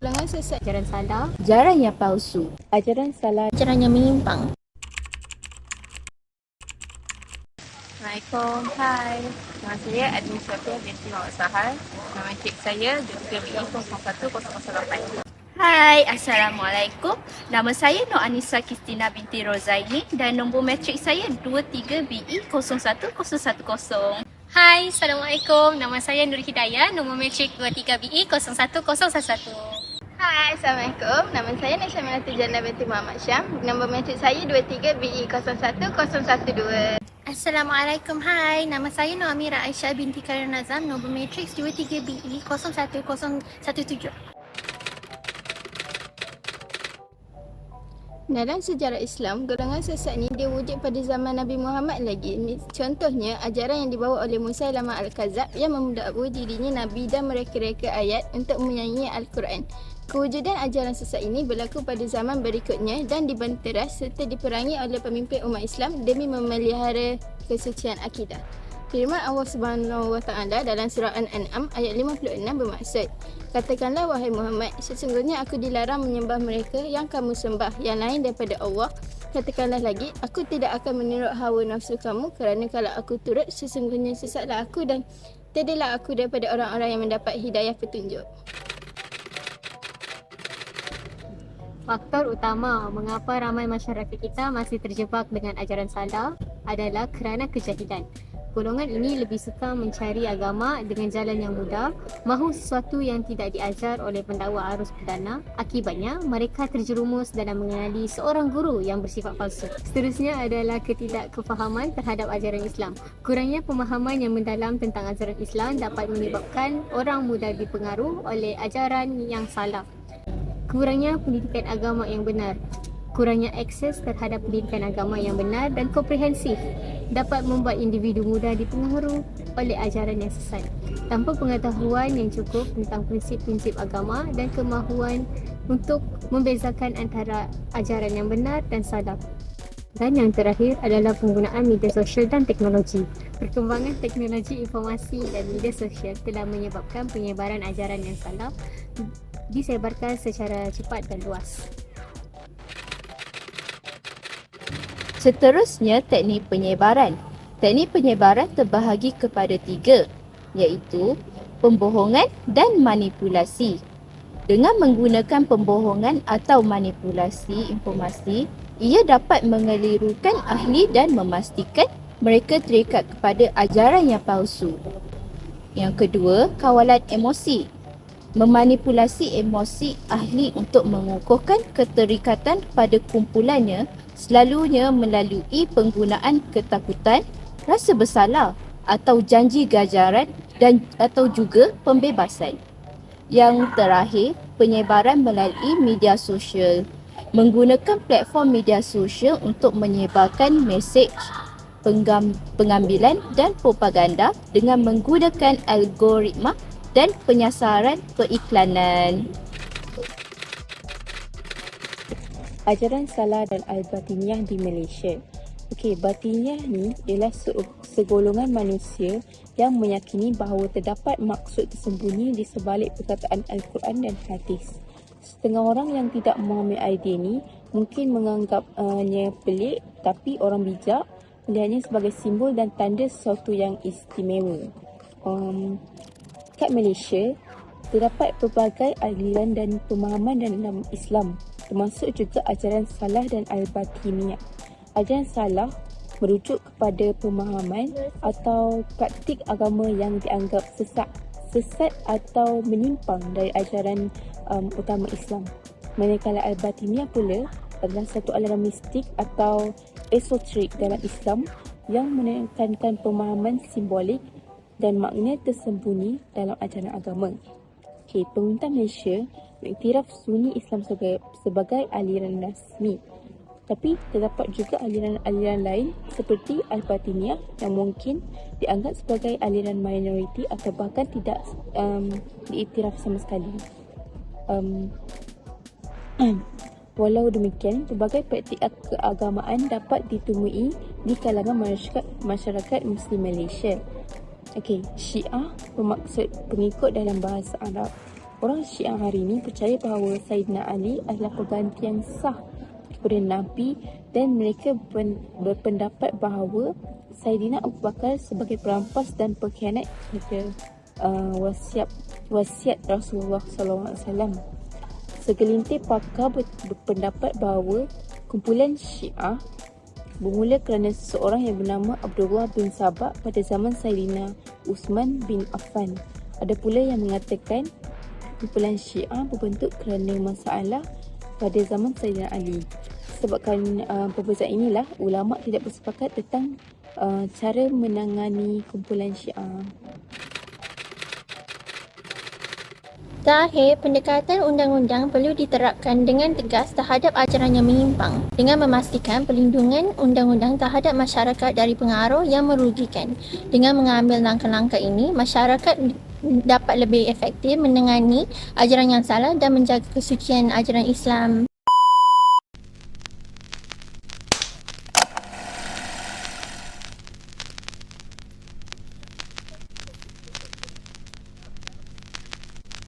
Golongan sesat, ajaran salah, ajaran yang palsu, ajaran salah, ajaran yang menyimpang. Assalamualaikum, hai. Nama saya Admin Sofia binti Muhammad Sahal. Nama cik saya 23BE01008. Hai, Assalamualaikum. Nama saya Nur Anissa Kristina binti Rozaini dan nombor matrik saya 23BE01010. Hai, Assalamualaikum. Nama saya Nur Hidayah, nombor matrik 23BE01011. Hai, Assalamualaikum. Nama saya Nasha Melati Jana binti Muhammad Syam. Nombor matrik saya 23BE01012. Assalamualaikum. Hai, nama saya Nur Amira Aisyah binti Karim Nazam, nombor matrik 23BE01017. Dalam sejarah Islam, golongan sesat ni dia wujud pada zaman Nabi Muhammad lagi. Contohnya, ajaran yang dibawa oleh Musailamah Al-Kadzab yang mendakwa dirinya Nabi dan mereka-reka ayat untuk menyanyi Al-Quran. Kewujudan ajaran sesat ini berlaku pada zaman berikutnya dan dibenteras serta diperangi oleh pemimpin umat Islam demi memelihara kesucian akidah. Firman Allah Subhanahu Wa Taala dalam surah An-An'am ayat 56 bermaksud, katakanlah wahai Muhammad, sesungguhnya aku dilarang menyembah mereka yang kamu sembah yang lain daripada Allah. Katakanlah lagi, aku tidak akan menurut hawa nafsu kamu kerana kalau aku turut, sesungguhnya sesatlah aku dan tiadalah aku daripada orang-orang yang mendapat hidayah petunjuk. faktor utama mengapa ramai masyarakat kita masih terjebak dengan ajaran salah adalah kerana kejahilan. Golongan ini lebih suka mencari agama dengan jalan yang mudah, mahu sesuatu yang tidak diajar oleh pendakwa arus perdana. Akibatnya, mereka terjerumus dalam mengenali seorang guru yang bersifat palsu. Seterusnya adalah ketidakkefahaman terhadap ajaran Islam. Kurangnya pemahaman yang mendalam tentang ajaran Islam dapat menyebabkan orang mudah dipengaruh oleh ajaran yang salah. Kurangnya pendidikan agama yang benar. Kurangnya akses terhadap pendidikan agama yang benar dan komprehensif dapat membuat individu mudah dipengaruhi oleh ajaran yang sesat. Tanpa pengetahuan yang cukup tentang prinsip-prinsip agama dan kemahuan untuk membezakan antara ajaran yang benar dan salah. Dan yang terakhir adalah penggunaan media sosial dan teknologi. Perkembangan teknologi informasi dan media sosial telah menyebabkan penyebaran ajaran yang salah disebarkan secara cepat dan luas. Seterusnya, teknik penyebaran. Teknik penyebaran terbahagi kepada 3, iaitu pembohongan dan manipulasi. Dengan menggunakan pembohongan atau manipulasi informasi, ia dapat mengelirukan ahli dan memastikan mereka terikat kepada ajaran yang palsu. Yang kedua, kawalan emosi. Memanipulasi emosi ahli untuk mengukuhkan keterikatan pada kumpulannya selalunya melalui penggunaan ketakutan, rasa bersalah atau janji ganjaran dan atau juga pembebasan. Yang terakhir, penyebaran melalui media sosial. Menggunakan platform media sosial untuk menyebarkan mesej pengambilan dan propaganda dengan menggunakan algoritma dan penyasaran periklanan. ajaran salah dan al-batiniyah di Malaysia. Okey, batiniyah ni ialah segolongan manusia yang meyakini bahawa terdapat maksud tersembunyi di sebalik perkataan Al-Quran dan hadis. Setengah orang yang tidak memahami idea ni mungkin menganggapnya pelik, tapi orang bijak melihatnya sebagai simbol dan tanda sesuatu yang istimewa. Kat Malaysia, terdapat pelbagai aliran dan pemahaman dalam Islam, termasuk juga ajaran salah dan al-batiniyah. Ajaran salah merujuk kepada pemahaman atau praktik agama yang dianggap sesat atau menyimpang dari ajaran utama Islam. Manakala al-batiniyah pula adalah satu aliran mistik atau esoterik dalam Islam yang menekankan pemahaman simbolik dan makna tersembunyi dalam ajaran agama. Okay, pemerintah Malaysia mengiktiraf Sunni Islam sebagai aliran rasmi. Tapi terdapat juga aliran-aliran lain seperti Al-Batiniyah yang mungkin dianggap sebagai aliran minoriti atau bahkan tidak diiktiraf sama sekali. Walau demikian, pelbagai praktik keagamaan dapat ditemui di kalangan masyarakat Muslim Malaysia. Okey, Syiah bermaksud pengikut dalam bahasa Arab. Orang Syiah hari ini percaya bahawa Sayyidina Ali adalah pengganti yang sah kepada Nabi dan mereka berpendapat bahawa Sayyidina Abu Bakar sebagai perampas dan pengkhianat kepada wasiat Rasulullah SAW. Segelintir pakar berpendapat bahawa kumpulan Syiah bermula kerana seseorang yang bernama Abdullah bin Sabah pada zaman Sayyidina Uthman bin Affan. Ada pula yang mengatakan kumpulan Syiah berbentuk kerana masalah pada zaman Sayyidina Ali. Sebabkan perbezaan inilah, ulama tidak bersepakat tentang cara menangani kumpulan Syiah. Terakhir, pendekatan undang-undang perlu diterapkan dengan tegas terhadap ajaran yang menyimpang dengan memastikan perlindungan undang-undang terhadap masyarakat dari pengaruh yang merugikan. Dengan mengambil langkah-langkah ini, masyarakat dapat lebih efektif menangani ajaran yang salah dan menjaga kesucian ajaran Islam.